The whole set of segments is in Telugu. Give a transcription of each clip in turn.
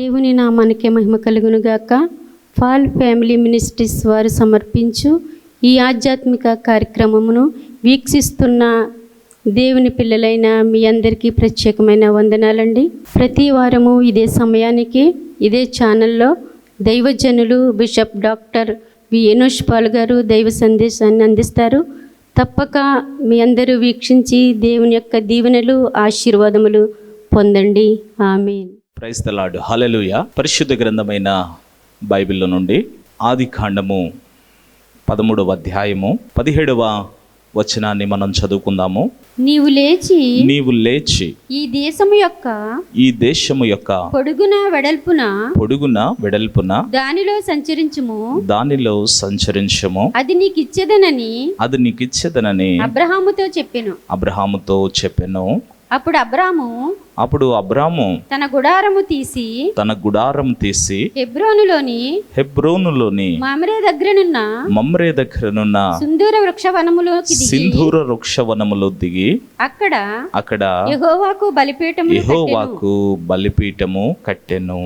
దేవుని నామానికి మహిమ కలుగునుగాక. ఫాల్ ఫ్యామిలీ మినిస్ట్రీస్ వారు సమర్పించు ఈ ఆధ్యాత్మిక కార్యక్రమమును వీక్షిస్తున్న దేవుని పిల్లలైన మీ అందరికీ ప్రత్యేకమైన వందనాలండి. ప్రతి వారము ఇదే సమయానికి ఇదే ఛానల్లో దైవజనులు bishop doctor V Enosh Paul గారు దైవ సందేశాన్ని అందిస్తారు. తప్పక మీ అందరూ వీక్షించి దేవుని యొక్క దీవెనలు ఆశీర్వాదములు పొందండి. Amen. Praise the lord. Hallelujah. పరిశుద్ధ గ్రంథమైన బైబిల్లో నుండి ఆదికాండము 13వ అధ్యాయము 17వ వచనాన్ని మనం చదువుకుందాము. నీవు లేచి ఈ దేశము యొక్క పొడుగున వెడల్పున దానిలో సంచరించుము. అది నీకిచ్చేదనని అబ్రహాముతో చెప్పెను. అప్పుడు అబ్రాము తన గుడారము తీసి హెబ్రోనులోని మమ్రే దగ్గరనున్న సింధూర వృక్షవనములో దిగి అక్కడ యెహోవాకు బలిపీఠము కట్టెను.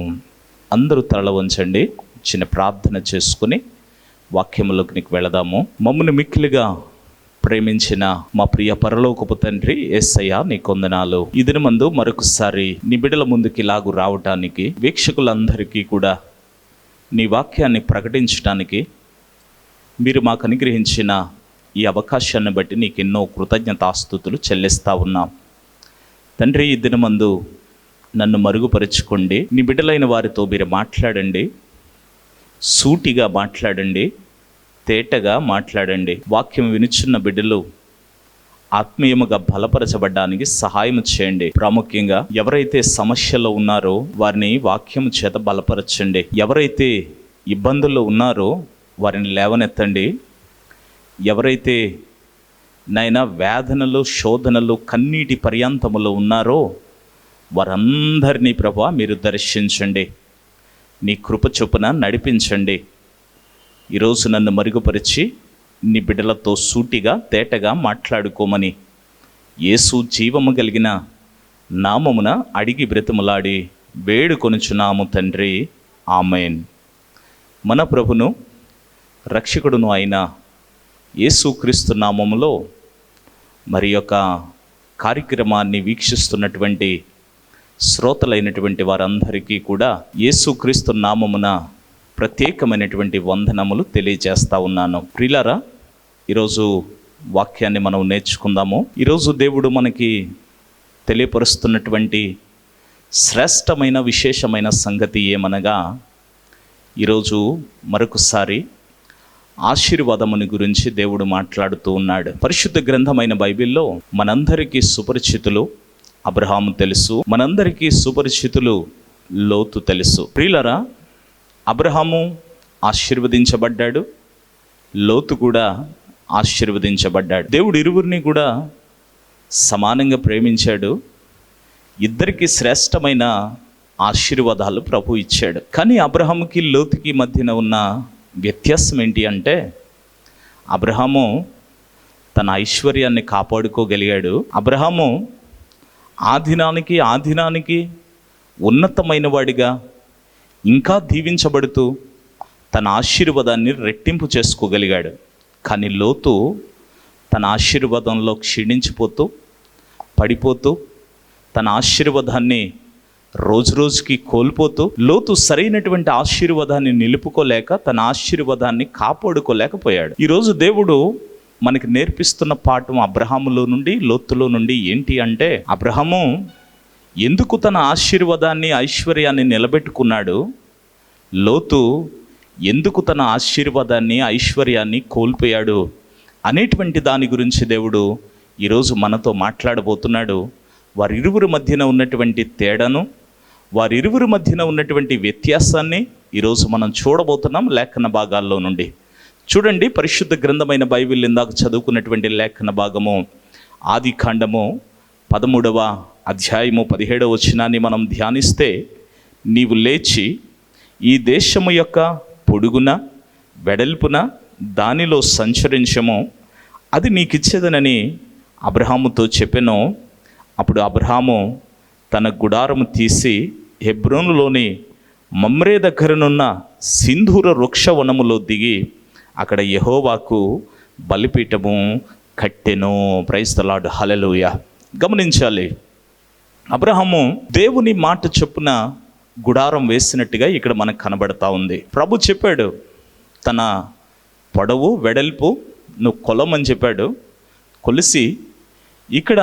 అందరూ తల వంచండి, చిన్న ప్రార్థన చేసుకుని వాక్యములోకి వెళదాము. మమ్మల్ని మిక్కిలిగా ప్రేమించిన మా ప్రియ పరలోకపు తండ్రి యేసయ్య, నీ కొందనాలు. ఈ దినమందు మరొకసారి నీ బిడ్డల ముందుకి ఇలాగు రావటానికి, వీక్షకులందరికీ కూడా నీ వాక్యాన్ని ప్రకటించడానికి మీరు మాకు అనుగ్రహించిన ఈ అవకాశాన్ని బట్టి నీకు ఎన్నో కృతజ్ఞతాస్తుతులు చెల్లిస్తా ఉన్నాం తండ్రి. ఈ దినమందు నన్ను మరుగుపరుచుకోండి. నీ బిడ్డలైన వారితో మీరు మాట్లాడండి, సూటిగా మాట్లాడండి, తేటగా మాట్లాడండి. వాక్యం వినుచున్న బిడ్డలు ఆత్మీయముగా బలపరచబడ్డానికి సహాయం చేయండి. ప్రాముఖ్యంగా ఎవరైతే సమస్యలో ఉన్నారో వారిని వాక్యం చేత బలపరచండి. ఎవరైతే ఇబ్బందుల్లో ఉన్నారో వారిని లేవనెత్తండి. ఎవరైతే నైనా వేదనలు, శోధనలు, కన్నీటి పర్యాంతములో ఉన్నారో వారందరినీ ప్రభువా మీరు దర్శించండి. నీ కృప చొప్పున నడిపించండి. ఈరోజు నన్ను మరుగుపరిచి నీ బిడ్డలతో సూటిగా తేటగా మాట్లాడుకోమని యేసు జీవము కలిగిన నామమున అడిగి బ్రతిమలాడి వేడుకొనుచున్నాము తండ్రి. ఆమేన్. మన ప్రభును రక్షకుడును అయిన యేసుక్రీస్తు నామములో మరి యొక్క కార్యక్రమాన్ని వీక్షిస్తున్నటువంటి శ్రోతలైనటువంటి వారందరికీ కూడా యేసుక్రీస్తు నామమున ప్రత్యేకమైనటువంటి వందనములు తెలియజేస్తా ఉన్నాను. ప్రియులారా, ఈరోజు వాక్యాన్ని మనం నేర్చుకుందాము. ఈరోజు దేవుడు మనకి తెలియపరుస్తున్నటువంటి శ్రేష్టమైన విశేషమైన సంగతి ఏమనగా, ఈరోజు మరొకసారి ఆశీర్వాదముని గురించి దేవుడు మాట్లాడుతూ ఉన్నాడు. పరిశుద్ధ గ్రంథమైన బైబిల్లో మనందరికీ సుపరిచితులు అబ్రహాము తెలుసు, మనందరికీ సుపరిచితులు లోతు తెలుసు. ప్రియులారా, అబ్రహాము ఆశీర్వదించబడ్డాడు, లోతు కూడా ఆశీర్వదించబడ్డాడు. దేవుడు ఇరువురిని కూడా సమానంగా ప్రేమించాడు. ఇద్దరికి శ్రేష్టమైన ఆశీర్వాదాలు ప్రభు ఇచ్చాడు. కానీ అబ్రహాముకి లోతుకి మధ్యన ఉన్న వ్యత్యాసం ఏంటి అంటే, అబ్రహాము తన ఐశ్వర్యాన్ని కాపాడుకోగలిగాడు. అబ్రహాము ఆదినానికి ఉన్నతమైన వాడిగా ఇంకా దీవించబడుతూ తన ఆశీర్వాదాన్ని రెట్టింపు చేసుకోగలిగాడు. కానీ లోతు తన ఆశీర్వాదంలో క్షీణించిపోతూ పడిపోతూ తన ఆశీర్వాదాన్ని రోజుకి కోల్పోతూ, లోతు సరైనటువంటి ఆశీర్వాదాన్ని నిలుపుకోలేక తన ఆశీర్వాదాన్ని కాపాడుకోలేకపోయాడు. ఈరోజు దేవుడు మనకి నేర్పిస్తున్న పాఠం అబ్రహాములో నుండి లోతులో నుండి ఏంటి అంటే, అబ్రహాము ఎందుకు తన ఆశీర్వాదాన్ని ఐశ్వర్యాన్ని నిలబెట్టుకున్నాడు, లోతు ఎందుకు తన ఆశీర్వాదాన్ని ఐశ్వర్యాన్ని కోల్పోయాడు అనేటువంటి దాని గురించి దేవుడు ఈరోజు మనతో మాట్లాడబోతున్నాడు. వారిరువురి మధ్యన ఉన్నటువంటి తేడాను, వారిరువురి మధ్యన ఉన్నటువంటి వ్యత్యాసాన్ని ఈరోజు మనం చూడబోతున్నాం లేఖన భాగాల్లో నుండి. చూడండి, పరిశుద్ధ గ్రంథమైన బైబిల్ ఇందాక చదువుకున్నటువంటి లేఖన భాగము ఆదికాండము 13వ అధ్యాయము 17వ వచనాన్ని మనం ధ్యానిస్తే, నీవు లేచి ఈ దేశము యొక్క పొడుగున వెడల్పున దానిలో సంచరించము, అది నీకిచ్చేదనని అబ్రహాముతో చెప్పెను. అప్పుడు అబ్రహాము తన గుడారము తీసి హెబ్రోనులోని మమ్రే దగ్గరనున్న సింధూర వృక్ష వనములో దిగి అక్కడ యెహోవాకు బలిపీఠము కట్టెను. ప్రైజ్ ది లార్డ్, హల్లెలూయా. గమనించాలి, అబ్రహాము దేవుని మాట చొప్పున గుడారం వేసినట్టుగా ఇక్కడ మనకు కనబడతా ఉంది. ప్రభు చెప్పాడు, తన పొడవు వెడల్పు నువ్వు కొలమని చెప్పాడు. కొలిసి ఇక్కడ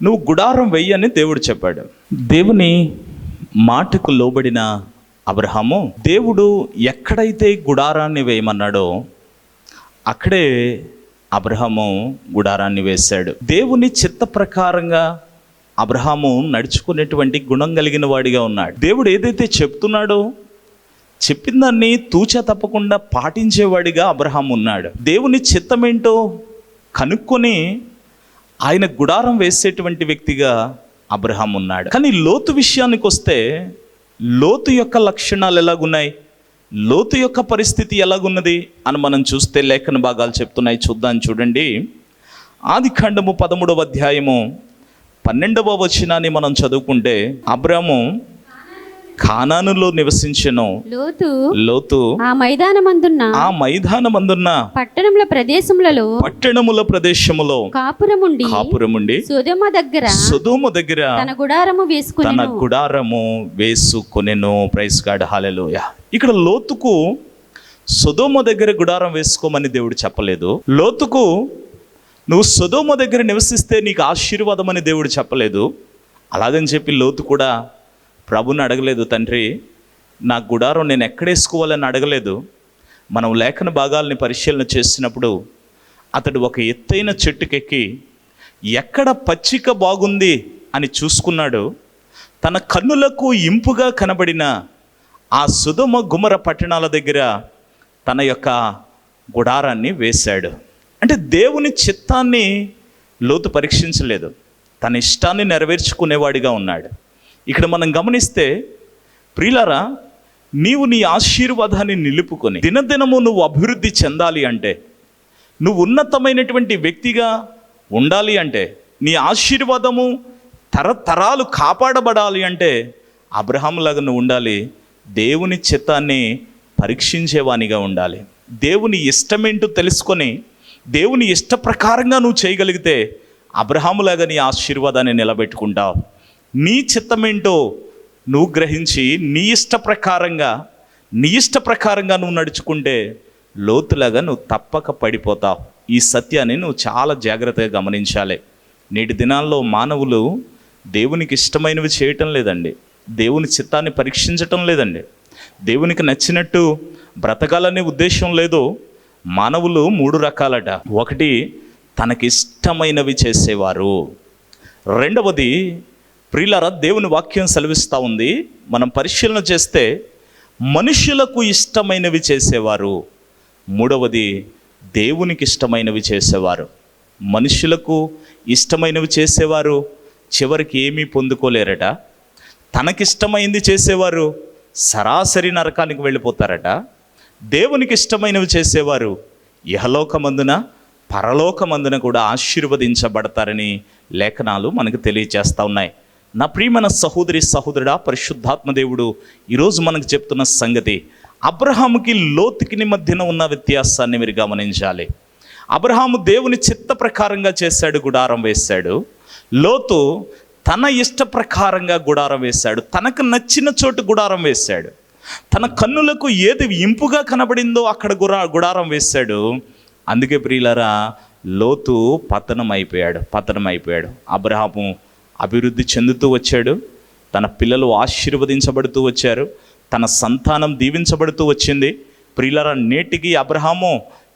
నువ్వు గుడారం వెయ్యని దేవుడు చెప్పాడు. దేవుని మాటకు లోబడిన అబ్రహాము దేవుడు ఎక్కడైతే గుడారాన్ని వేయమన్నాడో అక్కడే అబ్రహాము గుడారాన్ని వేశాడు. దేవుని చిత్త ప్రకారంగా అబ్రహాము నడుచుకునేటువంటి గుణం కలిగిన వాడిగా ఉన్నాడు. దేవుడు ఏదైతే చెప్తున్నాడో చెప్పిన దాన్ని తూచా తప్పకుండా పాటించేవాడిగా అబ్రహాము ఉన్నాడు. దేవుని చిత్తమేంటో కనుక్కొని ఆయన గుడారం వేసేటువంటి వ్యక్తిగా అబ్రహాం ఉన్నాడు. కానీ లోతు విషయానికి వస్తే లోతు యొక్క లక్షణాలు ఎలాగున్నాయి, లోతు యొక్క పరిస్థితి ఎలాగున్నది అని మనం చూస్తే లేఖన భాగాలు చెప్తున్నాయి. చూద్దాం, చూడండి. ఆదికాండము 13వ అధ్యాయము 12వ వచనాన్ని మనం చదువుకుంటే, అబ్రాము కానానులో నివసించెను. లోతు ఆ మైదానమందున్న పట్టణముల ప్రదేశములలో కాపురముండి సొదొమ దగ్గర తన గుడారము వేసుకొనెను. ప్రైజ్ గాడ్, హల్లెలూయా. ఇక్కడ లోతుకు సొదొమ దగ్గర గుడారం వేసుకోమని దేవుడు చెప్పలేదు. లోతుకు నువ్వు సొదొమ దగ్గర నివసిస్తే నీకు ఆశీర్వాదం అని దేవుడు చెప్పలేదు. అలాగని చెప్పి లోతు కూడా ప్రభుని అడగలేదు, తండ్రి నా గుడారం నేను ఎక్కడేసుకోవాలని అడగలేదు. మనం లేఖన భాగాల్ని పరిశీలన చేసినప్పుడు అతడు ఒక ఎత్తైన చెట్టుకెక్కి ఎక్కడ పచ్చిక బాగుంది అని చూసుకున్నాడు. తన కన్నులకు ఇంపుగా కనబడిన ఆ సొదొమ గుమర పట్టణాల దగ్గర తన యొక్క గుడారాన్ని వేశాడు. అంటే దేవుని చిత్తాన్ని లోతు పరీక్షించలేదు, తన ఇష్టాన్ని నెరవేర్చుకునేవాడిగా ఉన్నాడు. ఇక్కడ మనం గమనిస్తే, ప్రియులారా, నీవు నీ ఆశీర్వాదాన్ని నిలుపుకొని దినదినము నువ్వు అభివృద్ధి చెందాలి అంటే, నువ్వు ఉన్నతమైనటువంటి వ్యక్తిగా ఉండాలి అంటే, నీ ఆశీర్వాదము తరతరాలు కాపాడబడాలి అంటే అబ్రహాములాగా నువ్వు ఉండాలి. దేవుని చిత్తాన్ని పరీక్షించేవానిగా ఉండాలి. దేవుని ఇష్టమేంటో తెలుసుకొని దేవుని ఇష్ట ప్రకారంగా నువ్వు చేయగలిగితే అబ్రహాములాగా నీ ఆశీర్వాదాన్ని నిలబెట్టుకుంటావు. నీ చిత్తమేంటో నువ్వు గ్రహించి నీ ఇష్ట ప్రకారంగా నువ్వు నడుచుకుంటే లోతులాగా నువ్వు తప్పక పడిపోతావు. ఈ సత్యాన్ని నువ్వు చాలా జాగ్రత్తగా గమనించాలి. నేటి దినాల్లో మానవులు దేవునికి ఇష్టమైనవి చేయటం లేదండి, దేవుని చిత్తాన్ని పరీక్షించటం లేదండి, దేవునికి నచ్చినట్టు బ్రతకాలనే ఉద్దేశం లేదు. మానవులు 3 రకాలట. ఒకటి, తనకిష్టమైనవి చేసేవారు. రెండవది, ప్రియులారా, దేవుని వాక్యం సెలవిస్తూ ఉంది, మనం పరిశీలన చేస్తే మనుషులకు ఇష్టమైనవి చేసేవారు. మూడవది, దేవునికి ఇష్టమైనవి చేసేవారు. మనుషులకు ఇష్టమైనవి చేసేవారు చివరికి ఏమీ పొందుకోలేరట. తనకిష్టమైంది చేసేవారు సరాసరి నరకానికి వెళ్ళిపోతారట. దేవునికి ఇష్టమైనవి చేసేవారు ఇహలోకమందున పరలోకమందున కూడా ఆశీర్వదించబడతారని లేఖనాలు మనకు తెలియజేస్తూ ఉన్నాయి. నా ప్రియమైన సహోదరి సహోదరుడా, పరిశుద్ధాత్మ దేవుడు ఈరోజు మనకు చెప్తున్న సంగతి, అబ్రహాముకి లోతుకి మధ్యన ఉన్న వ్యత్యాసాన్ని మీరు గమనించాలి. అబ్రహాము దేవుని చిత్త ప్రకారంగా చేశాడు, గుడారం వేశాడు. లోతు తన ఇష్ట ప్రకారంగా గుడారం వేశాడు, తనకు నచ్చిన చోటు గుడారం వేశాడు. తన కన్నులకు ఏది ఇంపుగా కనబడిందో అక్కడ గుడారం వేశాడు. అందుకే ప్రియులారా, లోతు పతనం అయిపోయాడు. అబ్రహాము అభివృద్ధి చెందుతూ వచ్చాడు, తన పిల్లలు ఆశీర్వదించబడుతూ వచ్చారు, తన సంతానం దీవించబడుతూ వచ్చింది. ప్రియులారా, నేటికి అబ్రహాము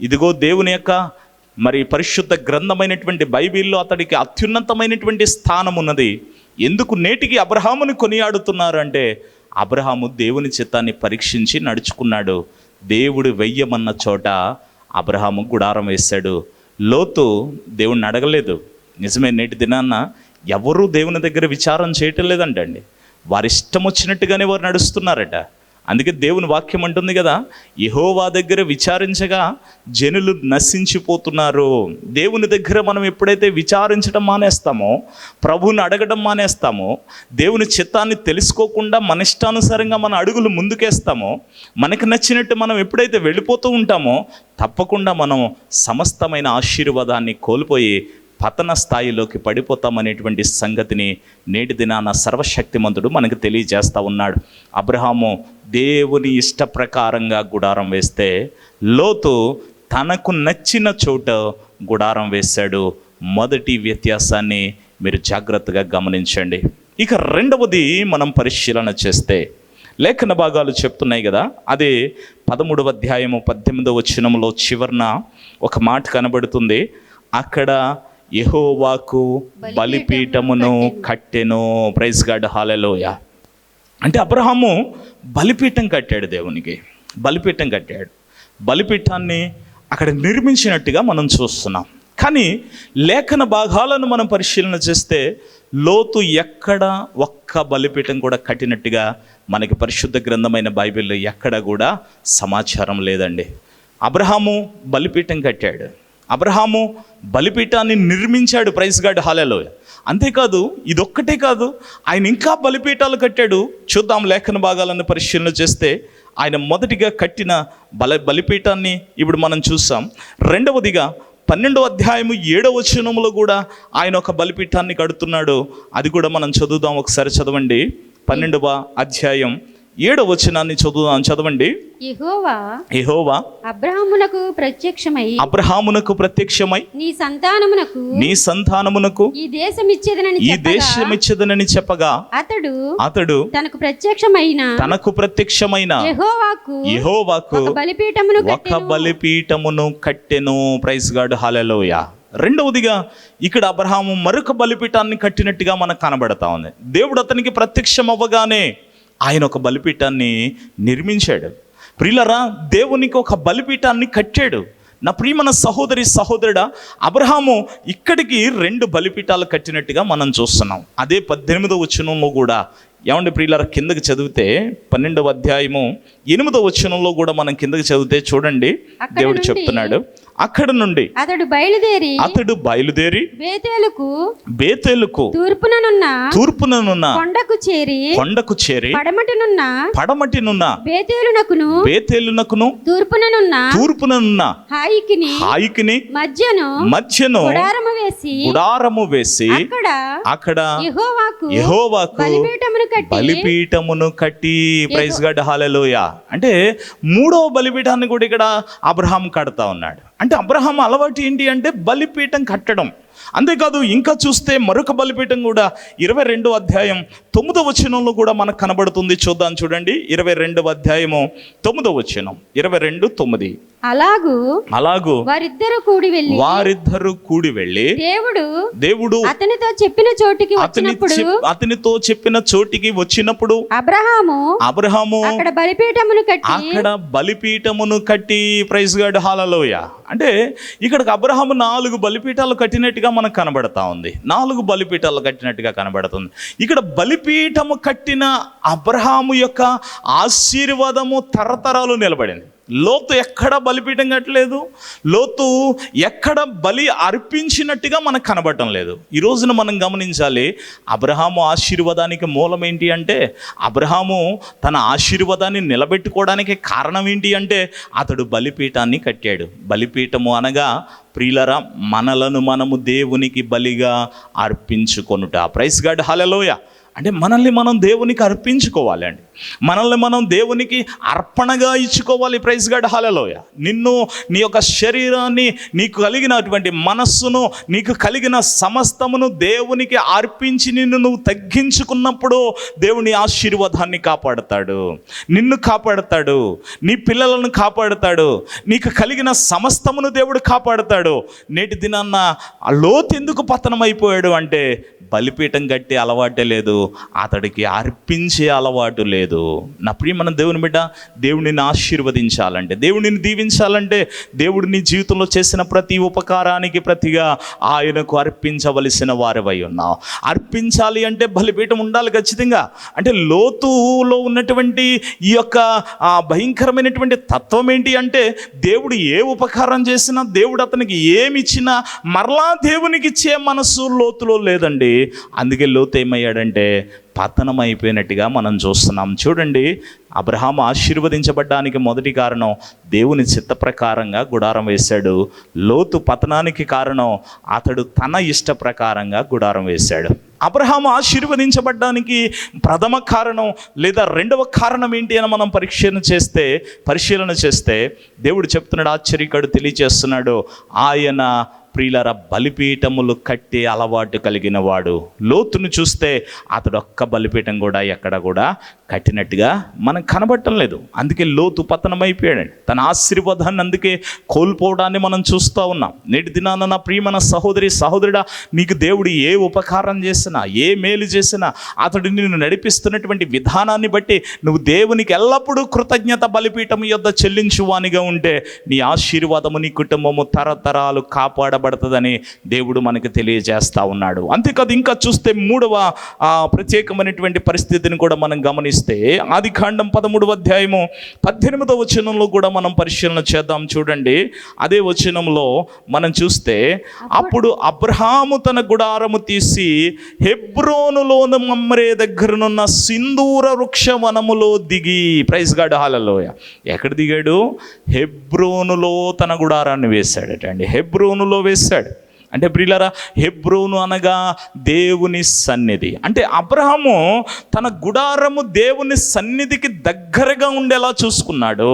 ఇదిగో దేవుని యొక్క పరిశుద్ధ గ్రంథమైనటువంటి బైబిల్లో అతడికి అత్యున్నతమైనటువంటి స్థానం ఉన్నది. ఎందుకు నేటికి అబ్రహాముని కొనియాడుతున్నారు అంటే, అబ్రహాము దేవుని చిత్తాన్ని పరీక్షించి నడుచుకున్నాడు. దేవుడు వెయ్యమన్న చోట అబ్రహాము గుడారం వేశాడు. లోతు దేవుణ్ణి అడగలేదు. నిజమే, నేటి దినాన్న ఎవరూ దేవుని దగ్గర విచారం చేయటం లేదంటండి. వారి ఇష్టం వచ్చినట్టుగానే వారు నడుస్తున్నారట. అందుకే దేవుని వాక్యం అంటుంది కదా, యెహోవా దగ్గర విచారించగా జనులు నశించిపోతున్నారు. దేవుని దగ్గర మనం ఎప్పుడైతే విచారించడం మానేస్తామో, ప్రభువుని అడగడం మానేస్తామో, దేవుని చిత్తాన్ని తెలుసుకోకుండా మన ఇష్టానుసారంగా మన అడుగులు ముందుకేస్తామో, మనకు నచ్చినట్టు మనం ఎప్పుడైతే వెళ్ళిపోతూ ఉంటామో, తప్పకుండా మనం సమస్తమైన ఆశీర్వాదాన్ని కోల్పోయి పతన స్థాయిలోకి పడిపోతామనేటువంటి సంగతిని నేటి దినాన సర్వశక్తిమంతుడు మనకు తెలియజేస్తూ ఉన్నాడు. అబ్రహాము దేవుని ఇష్ట ప్రకారంగా గుడారం వేస్తే, లోతు తనకు నచ్చిన చోట గుడారం వేశాడు. మొదటి వ్యత్యాసాన్ని మీరు జాగ్రత్తగా గమనించండి. ఇక రెండవది మనం పరిశీలన చేస్తే, లేఖన భాగాలు చెప్తున్నాయి కదా, అదే 13వ అధ్యాయము 18వ వచనంలో చివరన ఒక మాట కనబడుతుంది. అక్కడ యెహోవాకు బలిపీఠమును కట్టెను. ప్రైజ్ గాడ్, హల్లెలూయా. అంటే అబ్రహాము బలిపీఠం కట్టాడు, దేవునికి బలిపీఠం కట్టాడు. బలిపీఠాన్ని అక్కడ నిర్మించినట్టుగా మనం చూస్తున్నాం. కానీ లేఖన భాగాలను మనం పరిశీలన చేస్తే, లోతు ఎక్కడ ఒక్క బలిపీఠం కూడా కట్టినట్టుగా మనకి పరిశుద్ధ గ్రంథమైన బైబిల్లో ఎక్కడ కూడా సమాచారం లేదండి. అబ్రహాము బలిపీఠం కట్టాడు, అబ్రహాము బలిపీఠాన్ని నిర్మించాడు. Praise God, hallelujah. అంతేకాదు, ఇదొక్కటే కాదు, ఆయన ఇంకా బలిపీఠాలు కట్టాడు. చూద్దాం లేఖన భాగాలను పరిశీలన చేస్తే, ఆయన మొదటిగా కట్టిన బలిపీఠాన్ని ఇప్పుడు మనం చూసాం. రెండవదిగా 12వ అధ్యాయము 7వ వచనంలో కూడా ఆయన ఒక బలిపీఠాన్ని కడుతున్నాడు. అది కూడా మనం చదువుదాం, ఒకసారి చదవండి. 12వ అధ్యాయం 7వ వచనాన్ని చదవండి. యెహోవా అబ్రహామునకు ప్రత్యక్షమై నీ సంతానమునకు ఈ దేశమిచ్చేదనని చెప్పగా అతడు తనకు ప్రత్యక్షమైన యెహోవాకు ఒక బలిపీఠమును కట్టెను. ప్రైజ్ గాడ్, హల్లెలూయా. రెండవదిగా ఇక్కడ అబ్రహాము మరొక బలిపీఠాన్ని కట్టినట్టుగా మనకు కనబడతా ఉంది. దేవుడు అతనికి ప్రత్యక్షం అవ్వగానే ఆయన ఒక బలిపీఠాన్ని నిర్మించాడు. ప్రియులరా, దేవునికి ఒక బలిపీఠాన్ని కట్టాడు. నా ప్రియమైన సహోదరి సహోదరుడా, అబ్రహాము ఇక్కడికి 2 బలిపీఠాలు కట్టినట్టుగా మనం చూస్తున్నాం. అదే 18వ వచనంలో కూడా ఏమండి ప్రియులారా, కిందకి చదివితే 12వ అధ్యాయము 8వ వచనంలో కూడా మనం కిందకి చదివితే చూడండి, దేవుడు చెప్తున్నాడు, అక్కడ నుండి అతడు బయలుదేరి బేతేలుకు తూర్పుననున్న కొండకు చేరి పడమటినున్న బేతేలునకును తూర్పుననున్న హాయికిని మధ్యను గుడారము వేసి అక్కడ యెహోవాకు బలిపీఠమును కట్టి. ప్రైజ్ గాడ్, హల్లెలూయా. అంటే 3వ బలిపీఠాన్ని కూడా ఇక్కడ అబ్రహాం కడతా ఉన్నాడు. అంటే అబ్రహాం అలవాటు ఏంటి అంటే బలిపీఠం కట్టడం. అంతేకాదు, ఇంకా చూస్తే మరొక బలిపీఠం కూడా 22వ అధ్యాయం 9వ వచనంలో కూడా మనకు కనబడుతుంది. చూద్దాం, చూడండి. 22వ అధ్యాయము 9వ వచనం, 22:9. అలాగు వారిద్దరు కూడి వెళ్ళి దేవుడు అతనితో చెప్పిన చోటికి వచ్చినప్పుడు అబ్రహాము అక్కడ బలిపీఠమును కట్టి. ప్రైజ్ గాడ్, హల్లెలూయా. అంటే ఇక్కడికి అబ్రహాము 4 బలిపీఠాలు కట్టినట్టుగా మనకు కనబడతా ఉంది. 4 బలిపీఠాలు కట్టినట్టుగా కనబడుతుంది. ఇక్కడ బలిపీఠము కట్టిన అబ్రహాము యొక్క ఆశీర్వాదము తరతరాలు నిలబడింది. లోతు ఎక్కడ బలిపీఠం కట్టలేదు, లోతు ఎక్కడ బలి అర్పించినట్టుగా మనకు కనబడటం లేదు. ఈ రోజున మనం గమనించాలి, అబ్రహాము ఆశీర్వాదానికి మూలం ఏంటి అంటే, అబ్రహాము తన ఆశీర్వాదాన్ని నిలబెట్టుకోవడానికి కారణం ఏంటి అంటే, అతడు బలిపీఠాన్ని కట్టాడు. బలిపీఠము అనగా ప్రియులరా, మనలను మనము దేవునికి బలిగా అర్పించుకొనుట. ప్రైజ్ గాడ్, హల్లెలూయా. అంటే మనల్ని మనం దేవునికి అర్పించుకోవాలి అండి, మనల్ని మనం దేవునికి అర్పణగా ఇచ్చుకోవాలి. ప్రైజ్ గాడ్, హల్లెలూయా. నిన్ను, నీ యొక్క శరీరాన్ని, నీకు కలిగినటువంటి మనస్సును, నీకు కలిగిన సమస్తమును దేవునికి అర్పించి నిన్ను నువ్వు తగ్గించుకున్నప్పుడు దేవుని ఆశీర్వాదాన్ని కాపాడుతాడు, నిన్ను కాపాడుతాడు, నీ పిల్లలను కాపాడుతాడు, నీకు కలిగిన సమస్తమును దేవుడు కాపాడుతాడు. నేటి దినాన్న లోతు ఎందుకు పతనమైపోయాడు అంటే, బలిపీఠం కట్టే అలవాటే లేదు, అతడికి అర్పించే అలవాటు లేదు. లేదు. నా ప్రియమైన దేవుని బిడ్డ, దేవుడిని ఆశీర్వదించాలంటే, దేవుడిని దీవించాలంటే, దేవుడు నీ జీవితంలో చేసిన ప్రతి ఉపకారానికి ప్రతిగా ఆయనకు అర్పించవలసిన వారివై ఉన్నావు. అర్పించాలి అంటే బలిపీఠం ఉండాలి ఖచ్చితంగా. అంటే లోతులో ఉన్నటువంటి ఈ యొక్క భయంకరమైనటువంటి తత్వం ఏంటి అంటే, దేవుడు ఏ ఉపకారం చేసినా, దేవుడు అతనికి ఏమిచ్చినా మరలా దేవునికి ఇచ్చే మనసు లోతులో లేదండి. అందుకే లోతు ఏమయ్యాడంటే పతనం అయిపోయినట్టుగా మనం చూస్తున్నాం. చూడండి, అబ్రహాము ఆశీర్వదించబడ్డానికి మొదటి కారణం దేవుని చిత్త ప్రకారంగా గుడారం వేశాడు. లోతు పతనానికి కారణం అతడు తన ఇష్ట ప్రకారంగా గుడారం వేశాడు. అబ్రహాము ఆశీర్వదించబడ్డానికి ప్రథమ కారణం లేదా రెండవ కారణం ఏంటి అని మనం పరిశీలన చేస్తే దేవుడు చెప్తున్నాడు, ఆశ్చర్యకరుడు తెలియచేస్తున్నాడు, ఆయన ప్రియులారా బలిపీఠములు కట్టే అలవాటు కలిగిన వాడు. లోతును చూస్తే అతడు ఒక్క బలిపీఠం కూడా ఎక్కడ కూడా కట్టినట్టుగా మనకు కనబడటం లేదు. అందుకే లోతు పతనమైపోయాడు. తన ఆశీర్వాదాన్ని అందుకే కోల్పోవడాన్ని మనం చూస్తూ ఉన్నాం. నేటి దినాన నా ప్రియమైన సహోదరుడా, నీకు దేవుడు ఏ ఉపకారం చేసినా, ఏ మేలు చేసినా, అతడు నిన్ను నడిపిస్తున్నటువంటి విధానాన్ని బట్టి నువ్వు దేవునికి ఎల్లప్పుడూ కృతజ్ఞత బలిపీఠం యొద్ద చెల్లించువానిగా ఉంటే నీ ఆశీర్వాదము, నీ కుటుంబము తరతరాలు కాపాడబడుతుందని దేవుడు మనకు తెలియజేస్తూ ఉన్నాడు. అంతేకాదు, ఇంకా చూస్తే మూడవ ప్రత్యేకమైనటువంటి పరిస్థితిని కూడా మనం గమనిస్తే ఆదికాండం 13వ అధ్యాయము 18వ వచనంలో కూడా మనం పరిశీలన చేద్దాం. చూడండి, అదే వచనంలో మనం చూస్తే, అప్పుడు అబ్రహాము తన గుడారము తీసి హెబ్రోనులోని మమ్రే దగ్గరనున్న సింధూర వృక్ష వనములో దిగి, ప్రైజ్ గాడ్ హల్లెలూయా. ఎక్కడ దిగాడు? హెబ్రోనులో తన గుడారాన్ని వేశాడట అండి. హెబ్రోనులో వేశాడు. అంటే ప్రియులారా, హెబ్రోను అనగా దేవుని సన్నిధి. అంటే అబ్రహాము తన గుడారము దేవుని సన్నిధికి దగ్గరగా ఉండేలా చూసుకున్నాడు.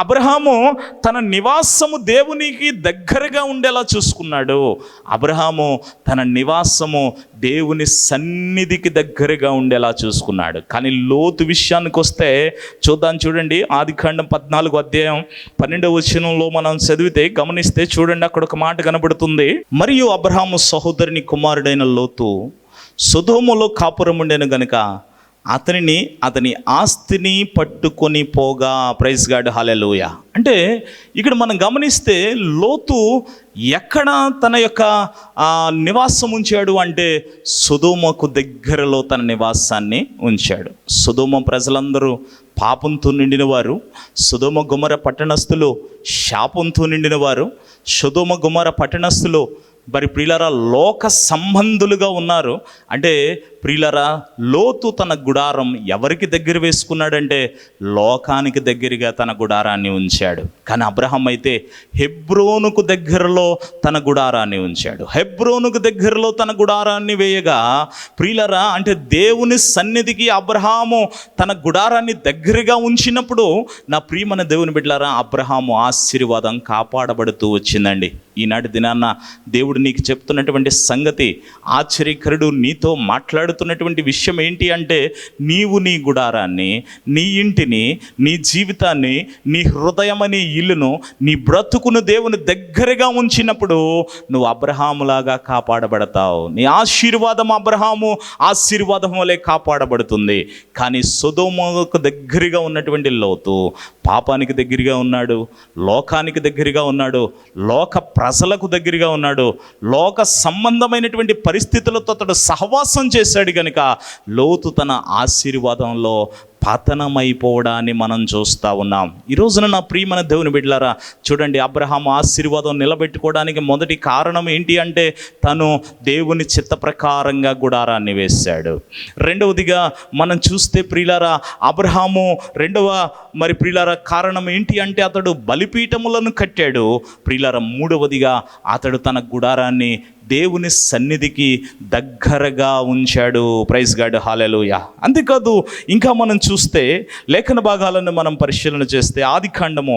అబ్రహాము తన నివాసము దేవునికి దగ్గరగా ఉండేలా చూసుకున్నాడు. అబ్రహాము తన నివాసము దేవుని సన్నిధికి దగ్గరగా ఉండేలా చూసుకున్నాడు. కానీ లోతు విషయానికి వస్తే చూడండి, ఆదికాండం 14వ అధ్యాయం 12వ వచనంలో మనం చదివితే గమనిస్తే చూడండి, అక్కడ ఒక మాట కనబడుతుంది. మరియు అబ్రహాము సహోదరుని కుమారుడైన లోతు సొదొమలో కాపురం ఉండెను గనుక అతని ఆస్తిని పట్టుకొని పోగా, ప్రైజ్ గాడ్ హల్లెలూయా. అంటే ఇక్కడ మనం గమనిస్తే లోతు ఎక్కడ తన యొక్క నివాసం ఉంచాడు అంటే సొదొమకు దగ్గరలో తన నివాసాన్ని ఉంచాడు. సొదొమ ప్రజలందరూ పాపంతో నిండిన వారు. సొదొమ గొమొర్రా పట్టణస్థులు శాపంతో నిండిన వారు. సొదొమ గొమొర్రా పట్టణస్థులు మరి ప్రియులారా లోక సంబంధులుగా ఉన్నారు. అంటే ప్రియులారా, లోతు తన గుడారం ఎవరికి దగ్గర వేసుకున్నాడంటే లోకానికి దగ్గరగా తన గుడారాన్ని ఉంచాడు. కానీ అబ్రహాం అయితే హెబ్రోనుకు దగ్గరలో తన గుడారాన్ని ఉంచాడు. హెబ్రోనుకు దగ్గరలో తన గుడారాన్ని వేయగా ప్రియులారా, అంటే దేవుని సన్నిధికి అబ్రహాము తన గుడారాన్ని దగ్గరగా ఉంచినప్పుడు నా ప్రియమైన దేవుని బిడ్డలారా, అబ్రహాము ఆశీర్వాదం కాపాడబడుతూ వచ్చిందండి. ఈనాటి దినాన్న దేవుడు నీకు చెప్తున్నటువంటి సంగతి ఆశ్చర్యకరుడు నీతో మాట్లాడుతున్నటువంటి విషయం ఏంటి అంటే, నీవు నీ గుడారాన్ని, నీ ఇంటిని, నీ జీవితాన్ని, నీ హృదయం అనే ఇల్లును, నీ బ్రతుకును దేవుని దగ్గరగా ఉంచినప్పుడు నువ్వు అబ్రహాములాగా కాపాడబడతావు. నీ ఆశీర్వాదం అబ్రహాము ఆశీర్వాదం వలె కాపాడబడుతుంది. కానీ సొదొమకు దగ్గరగా ఉన్నటువంటి లోతు పాపానికి దగ్గరగా ఉన్నాడు, లోకానికి దగ్గరగా ఉన్నాడు, లోక ప్రజలకు దగ్గరగా ఉన్నాడు, లోక సంబంధమైనటువంటి పరిస్థితులతో అతడు సహవాసం చేశాడు కనుక లోతు తన ఆశీర్వాదంలో పతనమైపోవడాన్ని మనం చూస్తూ ఉన్నాం. ఈ రోజున నా ప్రియమైన దేవుని బిడ్డలారా, చూడండి, అబ్రహాము ఆశీర్వాదం నిలబెట్టుకోవడానికి మొదటి కారణం ఏంటి అంటే తను దేవుని చిత్త ప్రకారంగా గుడారాన్ని వేశాడు. రెండవదిగా మనం చూస్తే ప్రియులారా, అబ్రహాము రెండవ ప్రియులారా కారణం ఏంటి అంటే అతడు బలిపీఠములను కట్టాడు. ప్రియులారా, మూడవదిగా అతడు తన గుడారాన్ని దేవుని సన్నిధికి దగ్గరగా ఉంచాడు. Praise God hallelujah. అంతేకాదు, ఇంకా మనం చూస్తే లేఖన భాగాలను మనం పరిశీలన చేస్తే ఆదికాండము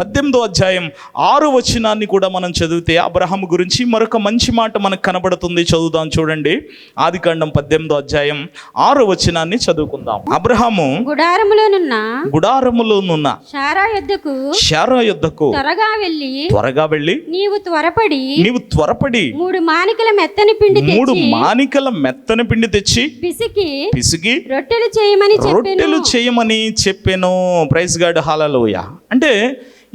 18వ అధ్యాయం 6వ వచనాన్ని కూడా మనం చదివితే అబ్రహాము గురించి మరొక మంచి మాట మనకు కనబడుతుంది. చదువుదాం చూడండి, ఆదికాండం 18వ అధ్యాయం 6వ వచనాన్ని చదువుకుందాం. అబ్రహాము గుడారములోనున్న శారా యొద్దకు త్వరగా వెళ్ళి నీవు త్వరపడి 3 మానికల మెత్తని పిండి తెచ్చి పిసికి రొట్టెలు కార్యాలు చేయమని చెప్పాను. ప్రైజ్ గాడ్, హల్లెలూయా. అంటే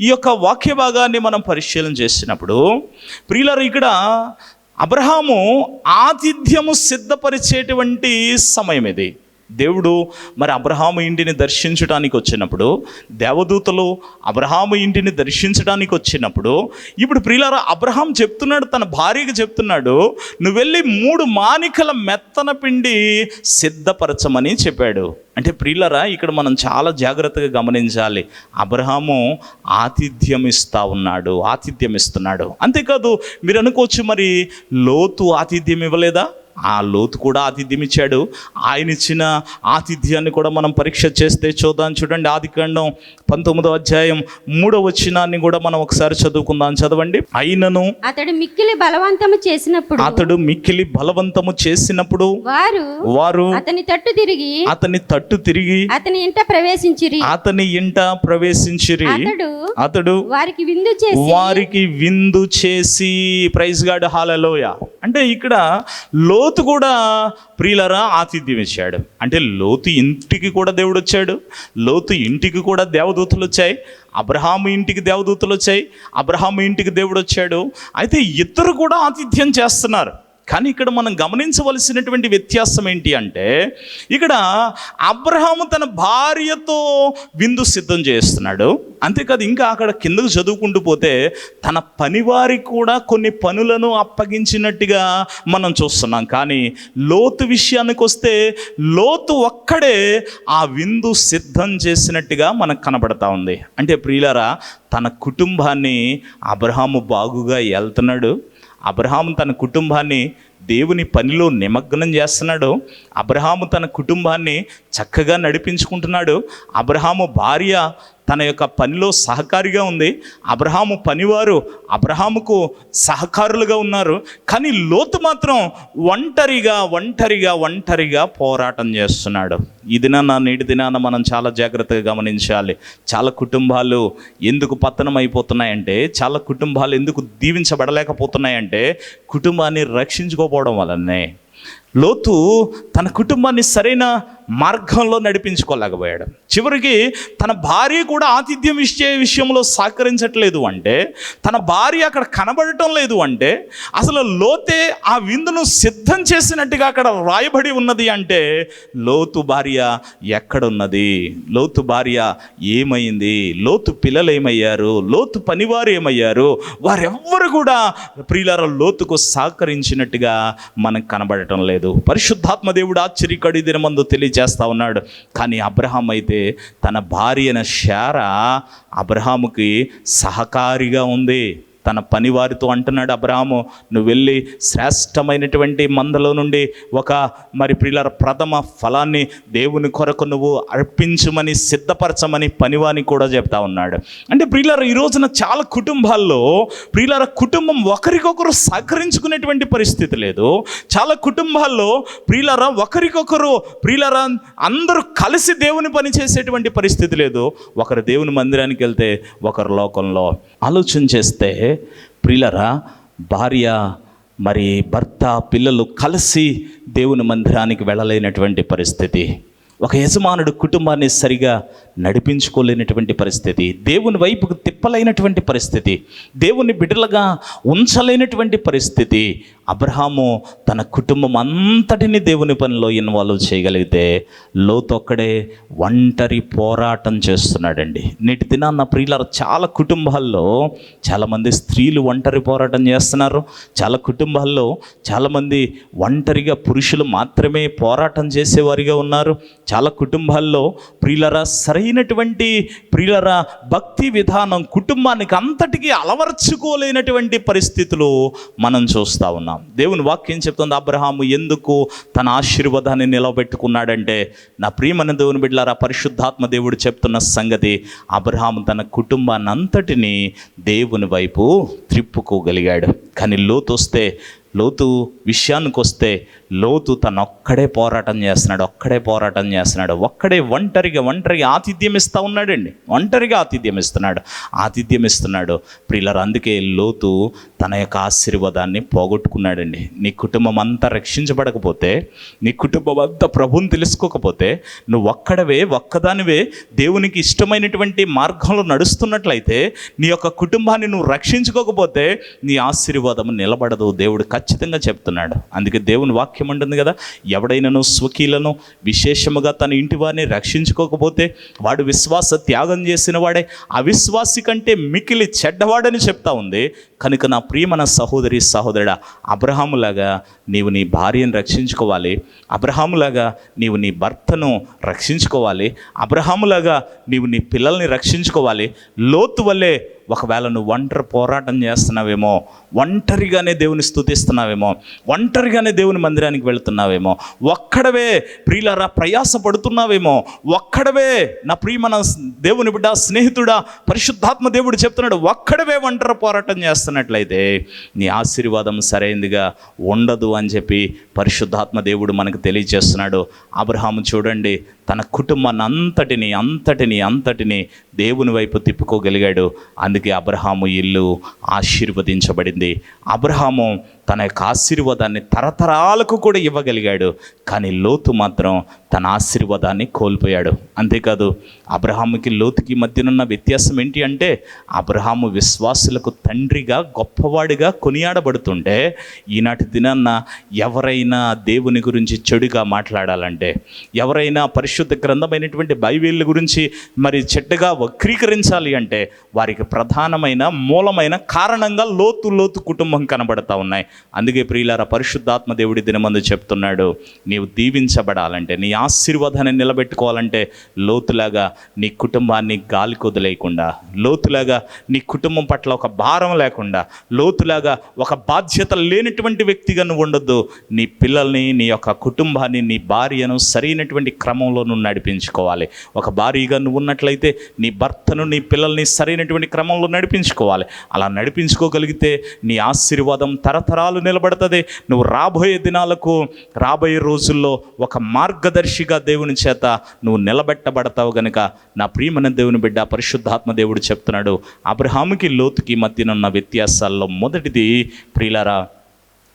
ఈ యొక్క వాక్య భాగాన్ని మనం పరిశీలన చేసినప్పుడు ప్రియులారా, ఇక్కడ అబ్రహాము ఆతిథ్యము సిద్ధపరిచేటువంటి సమయం ఇది. దేవుడు మరి అబ్రహాము ఇంటిని దర్శించడానికి వచ్చినప్పుడు, దేవదూతలు అబ్రహాము ఇంటిని దర్శించడానికి వచ్చినప్పుడు, ఇప్పుడు ప్రియులారా అబ్రహాం చెప్తున్నాడు, తన భార్యకి చెప్తున్నాడు, నువ్వు వెళ్ళి 3 మానికల మెత్తన పిండి సిద్ధపరచమని చెప్పాడు. అంటే ప్రియులారా, ఇక్కడ మనం చాలా జాగ్రత్తగా గమనించాలి. అబ్రహాము ఆతిథ్యం ఇస్తున్నాడు. అంతేకాదు, మీరు అనుకోవచ్చు, మరి లోతు ఆతిథ్యం ఇవ్వలేదా? ఆ లోతు కూడా ఆతిథ్యం ఇచ్చాడు. ఆయన ఇచ్చిన ఆతిథ్యాన్ని కూడా మనం పరీక్ష చేస్తే చూడండి. ఆదికాండం 19వ అధ్యాయం 3వ వచనాన్ని కూడా మనం ఒకసారి చదువుకుందాం. చదవండి. అయినను అతడు మిక్కిలి బలవంతము చేసినప్పుడు వారు అతని తట్టు తిరిగి అతని ఇంట ప్రవేశించిరి. అతడు వారికి విందు చేసి, ప్రైజ్ గాడ్, హల్లెలూయా. అంటే ఇక్కడ లోతు కూడా ప్రియులరా ఆతిథ్యం ఇచ్చాడు. అంటే లోతు ఇంటికి కూడా దేవుడు వచ్చాడు, లోతు ఇంటికి కూడా దేవదూతలు వచ్చాయి, అబ్రహాము ఇంటికి దేవదూతలు వచ్చాయి, అబ్రహాము ఇంటికి దేవుడు వచ్చాడు. అయితే ఇద్దరు కూడా ఆతిథ్యం చేస్తున్నారు. కానీ ఇక్కడ మనం గమనించవలసినటువంటి వ్యత్యాసం ఏంటి అంటే, ఇక్కడ అబ్రహాము తన భార్యతో విందు సిద్ధం చేస్తున్నాడు. అంతేకాదు, ఇంకా అక్కడ కిందకు చదువుకుంటూ పోతే తన పనివారికి కూడా కొన్ని పనులను అప్పగించినట్టుగా మనం చూస్తున్నాం. కానీ లోతు విషయానికి వస్తే లోతు ఒక్కడే ఆ విందు సిద్ధం చేసినట్టుగా మనకు కనబడతా ఉంది. అంటే ప్రియులారా, తన కుటుంబాన్ని అబ్రహాము బాగుగా వెళ్తున్నాడు. అబ్రహాము తన కుటుంబాన్ని దేవుని పనిలో నిమగ్నం చేస్తున్నాడు. అబ్రహాము తన కుటుంబాన్ని చక్కగా నడిపించుకుంటున్నాడు. అబ్రహాము భార్య తన యొక్క పనిలో సహకారిగా ఉంది. అబ్రహాము పనివారు అబ్రహాముకు సహకారులుగా ఉన్నారు. కానీ లోతు మాత్రం ఒంటరిగా పోరాటం చేస్తున్నాడు. ఈ దినాన, నేటి దినాన మనం చాలా జాగ్రత్తగా గమనించాలి. చాలా కుటుంబాలు ఎందుకు పతనం అయిపోతున్నాయంటే, చాలా కుటుంబాలు ఎందుకు దీవించబడలేకపోతున్నాయంటే, కుటుంబాన్ని రక్షించుకోపోవడం వల్లనే. లోతు తన కుటుంబాన్ని సరైన మార్గంలో నడిపించుకోలేకపోయాడు. చివరికి తన భార్య కూడా ఆతిథ్యం ఇచ్చే విషయంలో సహకరించట్లేదు. అంటే తన భార్య అక్కడ కనబడటం లేదు. అంటే అసలు లోతే ఆ విందును సిద్ధం చేసినట్టుగా అక్కడ రాయబడి ఉన్నది. అంటే లోతు భార్య ఎక్కడున్నది, లోతు భార్య ఏమైంది, లోతు పిల్లలు ఏమయ్యారు, లోతు పనివారు ఏమయ్యారు, వారెవ్వరు కూడా ప్రియులారా లోతుకు సహకరించినట్టుగా మనకు కనబడటం లేదు. పరిశుద్ధాత్మ దేవుడు ఆశ్చర్యకడి దినమందు తెలియజేస్తా ఉన్నాడు. కానీ అబ్రహాం అయితే తన భార్య అయిన శారా అబ్రహాముకి సహకారిగా ఉంది. తన పనివారితో అంటున్నాడు, అబ్రహాము, నువ్వు వెళ్ళి శ్రేష్టమైనటువంటి మందలో నుండి ఒక ప్రియులారా ప్రథమ ఫలాన్ని దేవుని కొరకు నువ్వు అర్పించమని సిద్ధపరచమని పనివాని కూడా చెప్తా ఉన్నాడు. అంటే ప్రియులారా, ఈ రోజున చాలా కుటుంబాల్లో ప్రియులారా కుటుంబం ఒకరికొకరు సహకరించుకునేటువంటి పరిస్థితి లేదు. చాలా కుటుంబాల్లో ప్రియులారా ఒకరికొకరు ప్రియులారా అందరూ కలిసి దేవుని పని చేసేటువంటి పరిస్థితి లేదు. ఒకరు దేవుని మందిరానికి వెళ్తే ఒకరు లోకంలో. ఆలోచన చేస్తే ప్రియులారా, భార్య భర్త పిల్లలు కలిసి దేవుని మందిరానికి వెళ్ళలేనటువంటి పరిస్థితి, ఒక యజమానుడు కుటుంబాన్ని సరిగా నడిపించుకోలేనటువంటి పరిస్థితి, దేవుని వైపుకు తిప్పలేనటువంటి పరిస్థితి, దేవుని బిడ్డలుగా ఉంచలేనటువంటి పరిస్థితి. అబ్రహాము తన కుటుంబం అంతటిని దేవుని పనిలో ఇన్వాల్వ్ చేయగలిగితే లోతు ఒక్కడే ఒంటరి పోరాటం చేస్తున్నాడండి. నేటి దినాన్న ప్రియులారా, చాలా కుటుంబాల్లో చాలామంది స్త్రీలు ఒంటరి పోరాటం చేస్తున్నారు. చాలా కుటుంబాల్లో చాలామంది ఒంటరిగా పురుషులు మాత్రమే పోరాటం చేసేవారిగా ఉన్నారు. చాలా కుటుంబాల్లో ప్రియులారా సరైనటువంటి ప్రియులారా భక్తి విధానం కుటుంబానికి అంతటికీ అలవర్చుకోలేనటువంటి పరిస్థితులు మనం చూస్తూ ఉన్నాం. దేవుని వాక్యం చెప్తుంది, అబ్రహాము ఎందుకు తన ఆశీర్వాదాన్ని నిలబెట్టుకున్నాడంటే, నా ప్రియమైన దేవుని బిడ్డలారా, పరిశుద్ధాత్మ దేవుడు చెప్తున్న సంగతి, అబ్రహాము తన కుటుంబాన్ని అంతటినీ దేవుని వైపు త్రిప్పుకోగలిగాడు. కానీ లోతు వస్తే లోతు విషయానికి వస్తే లోతు తను ఒక్కడే పోరాటం చేస్తున్నాడు, ఒక్కడే ఒంటరిగా ఆతిథ్యం ఇస్తూ ఉన్నాడండి. ఒంటరిగా ఆతిథ్యం ఇస్తున్నాడు ప్రియులారా. అందుకే లోతు తన యొక్క ఆశీర్వాదాన్ని పోగొట్టుకున్నాడండి. నీ కుటుంబం అంతా రక్షించబడకపోతే, నీ కుటుంబం అంతా ప్రభువుని తెలుసుకోకపోతే, నువ్వు ఒక్కదానివే దేవునికి ఇష్టమైనటువంటి మార్గంలో నడుస్తున్నట్లయితే, నీ యొక్క కుటుంబాన్ని నువ్వు రక్షించుకోకపోతే నీ ఆశీర్వాదం నిలబడదు. దేవుడు ఖచ్చితంగా చెప్తున్నాడు. అందుకే దేవుని వాక్యం ఉంటుంది కదా, ఎవడైనాను స్వకీలను విశేషముగా తన ఇంటి వారిని రక్షించుకోకపోతే వాడు విశ్వాస త్యాగం చేసిన వాడే అవిశ్వాసి కంటే మికిలి చెడ్డవాడని చెప్తా ఉంది. కనుక నా ప్రియమైన సహోదరుడా, అబ్రహాములాగా నీవు నీ భార్యను రక్షించుకోవాలి, అబ్రహాములాగా నీవు నీ భర్తను రక్షించుకోవాలి, అబ్రహాములాగా నీవు నీ పిల్లల్ని రక్షించుకోవాలి. లోతు వల్లే ఒకవేళ నువ్వు ఒంటరి పోరాటం చేస్తున్నావేమో, ఒంటరిగానే దేవుని స్తుతిస్తున్నావేమో, ఒంటరిగానే దేవుని మందిరానికి వెళుతున్నావేమో, ఒక్కడవే ప్రియులారా ప్రయాసపడుతున్నావేమో, ఒక్కడవే నా ప్రియమైన దేవుని బిడ్డ స్నేహితుడా, పరిశుద్ధాత్మ దేవుడు చెప్తున్నాడు, ఒక్కడవే ఒంటరి పోరాటం చేస్తున్నట్లయితే నీ ఆశీర్వాదం సరైనదిగా ఉండదు అని చెప్పి పరిశుద్ధాత్మ దేవుడు మనకు తెలియజేస్తున్నాడు. అబ్రహాము చూడండి, తన కుటుంబాన్ని అంతటిని దేవుని వైపు తిప్పుకోగలిగాడు. అందుకే అబ్రహాము ఇల్లు ఆశీర్వదించబడింది. అబ్రహాము తన యొక్క ఆశీర్వాదాన్ని తరతరాలకు కూడా ఇవ్వగలిగాడు. కానీ లోతు మాత్రం తన ఆశీర్వాదాన్ని కోల్పోయాడు. అంతేకాదు, అబ్రహాముకి లోతుకి మధ్యనున్న వ్యత్యాసం ఏంటి అంటే, అబ్రహాము విశ్వాసులకు తండ్రిగా గొప్పవాడిగా కొనియాడబడుతుంటే, ఈనాటి దినాన్న ఎవరైనా దేవుని గురించి చెడుగా మాట్లాడాలంటే, ఎవరైనా పరిశుద్ధ గ్రంథమైనటువంటి బైబిల్ గురించి మరి చెడ్డగా వక్రీకరించాలి అంటే, వారికి ప్రధానమైన మూలమైన కారణంగా లోతు కుటుంబం కనబడతా ఉన్నాయి. అందుకే ప్రియులారా, పరిశుద్ధాత్మ దేవుడి దినమందు చెప్తున్నాడు, నీవు దీవించబడాలంటే, నీ ఆశీర్వాదాన్ని నిలబెట్టుకోవాలంటే లోతులాగా నీ కుటుంబాన్ని గాలికి వదిలేయకుండా, లోతులాగా నీ కుటుంబం పట్ల ఒక భారం లేకుండా, లోతులాగా ఒక బాధ్యత లేనటువంటి వ్యక్తిగా నువ్వు ఉండొద్దు. నీ పిల్లల్ని, నీ యొక్క కుటుంబాన్ని, నీ భార్యను సరైనటువంటి క్రమంలో నువ్వు నడిపించుకోవాలి. ఒక భార్యగా నువ్వు ఉన్నట్లయితే నీ భర్తను, నీ పిల్లల్ని సరైనటువంటి క్రమంలో నడిపించుకోవాలి. అలా నడిపించుకోగలిగితే నీ ఆశీర్వాదం తరతరాలు నిలబడుతుంది. నువ్వు రాబోయే రోజుల్లో ఒక మార్గదర్శిగా దేవుని చేత నువ్వు నిలబెట్టబడతావు. గనుక నా ప్రియమైన దేవుని బిడ్డ, పరిశుద్ధాత్మ దేవుడు చెప్తున్నాడు, అబ్రహాముకి లోతుకి మధ్యనున్న వ్యత్యాసాల్లో మొదటిది ప్రియులారా,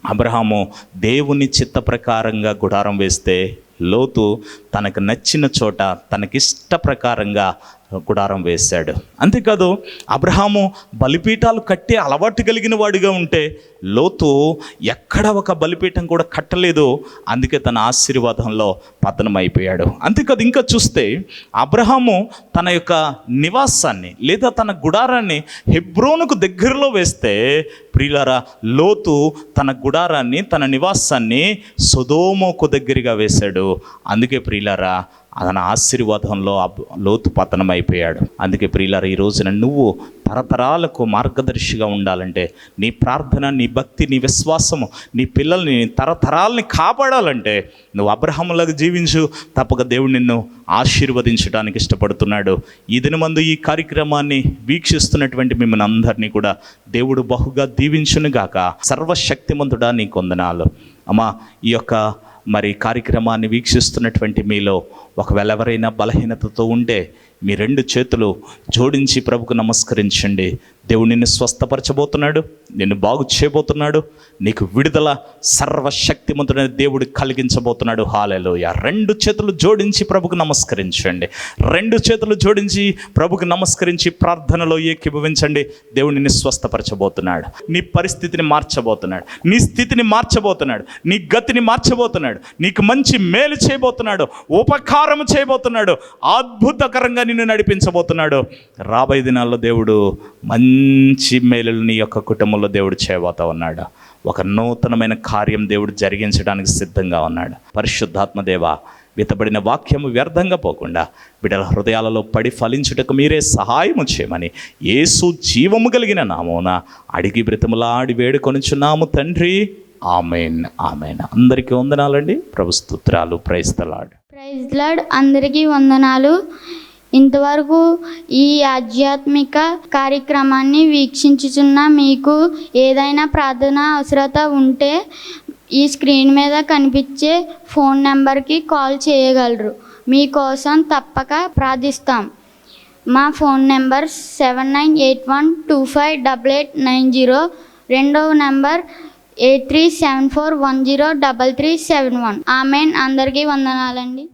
అబ్రహాము దేవుని చిత్త ప్రకారంగా గుడారం వేస్తే, లోతు తనకు నచ్చిన చోట తనకిష్ట ప్రకారంగా గుడారం వేశాడు. అంతేకాదు, అబ్రహాము బలిపీఠాలు కట్టే అలవాటు కలిగిన వాడిగా ఉంటే, లోతు ఎక్కడ ఒక బలిపీఠం కూడా కట్టలేదు. అందుకే తన ఆశీర్వాదంలో పతనమైపోయాడు. అంతేకాదు, ఇంకా చూస్తే అబ్రహాము తన యొక్క నివాసాన్ని లేదా తన గుడారాన్ని హెబ్రోనుకు దగ్గరలో వేస్తే, ప్రియులారా, లోతు తన గుడారాన్ని, తన నివాసాన్ని సొదొమకు దగ్గరగా వేశాడు. అందుకే ప్రియులారా, తన ఆశీర్వాదంలో లోతు పతనమైపోయాడు. అందుకే ప్రియులారా, ఈ రోజున నువ్వు తరతరాలకు మార్గదర్శిగా ఉండాలంటే, నీ ప్రార్థన, నీ భక్తి, నీ విశ్వాసము, నీ పిల్లల్ని, తరతరాలని కాపాడాలంటే నువ్వు అబ్రహాములాగా జీవించు. తప్పక దేవుడు నిన్ను ఆశీర్వదించడానికి ఇష్టపడుతున్నాడు. ఈ దినమందు ఈ కార్యక్రమాన్ని వీక్షిస్తున్నటువంటి మిమ్మల్ని అందరినీ కూడా దేవుడు బహుగా దీవించునుగాక. సర్వశక్తిమంతుడా, నీకు వందనాలు అమ్మా. ఈ యొక్క మరి కార్యక్రమాన్ని వీక్షిస్తున్నటువంటి మీలో ఒకవేళ ఎవరైనా బలహీనతతో ఉంటే, మీ 2 చేతులు జోడించి ప్రభుకు నమస్కరించండి. దేవుడు నిన్ను స్వస్థపరచబోతున్నాడు, నిన్ను బాగు చేయబోతున్నాడు, నీకు విడుదల సర్వశక్తిమంతుడైన దేవుడు కలిగించబోతున్నాడు. హల్లెలూయా. 2 చేతులు జోడించి ప్రభుకు నమస్కరించండి. 2 చేతులు జోడించి ప్రభుకు నమస్కరించి ప్రార్థనలో ఏకీభవించండి. దేవుడు నిన్ను స్వస్థపరచబోతున్నాడు, నీ పరిస్థితిని మార్చబోతున్నాడు, నీ స్థితిని మార్చబోతున్నాడు, నీ గతిని మార్చబోతున్నాడు, నీకు మంచి మేలు చేయబోతున్నాడు, ఉపకారం చేయబోతున్నాడు, అద్భుతకరంగా నిన్ను నడిపించబోతున్నాడు. రాబోయే దినాల్లో దేవుడు మంచి మేలులు నీ యొక్క కుటుంబంలో దేవుడు చేయబోతా ఉన్నాడు. ఒక నూతనమైన కార్యం దేవుడు జరిగించడానికి సిద్ధంగా ఉన్నాడు. పరిశుద్ధాత్మ దేవా, విత్తబడిన వాక్యము వ్యర్థంగా పోకుండా బిడ్డల హృదయాలలో పడి ఫలించుటకు మీరే సహాయము చేయమని యేసు జీవము కలిగిన నామమున అడిగి బ్రతిమలాడి వేడుకొనుచున్నాము తండ్రి. Amen, amen. అందరికీ వందనాలండి. ప్రభు స్తోత్రాలు. Praise the Lord. Praise the Lord. అందరికీ వందనాలు. ఇంతవరకు ఈ ఆధ్యాత్మిక కార్యక్రమాన్ని వీక్షించుచున్న మీకు ఏదైనా ప్రార్థన అవసరత ఉంటే ఈ స్క్రీన్ మీద కనిపించే ఫోన్ నెంబర్కి కాల్ చేయగలరు. మీకోసం తప్పక ప్రార్థిస్తాం. మా ఫోన్ నెంబర్ 7981258890. రెండవ నెంబర్ 8374103371. ఆమెన్. అందరికీ వందనాలండి.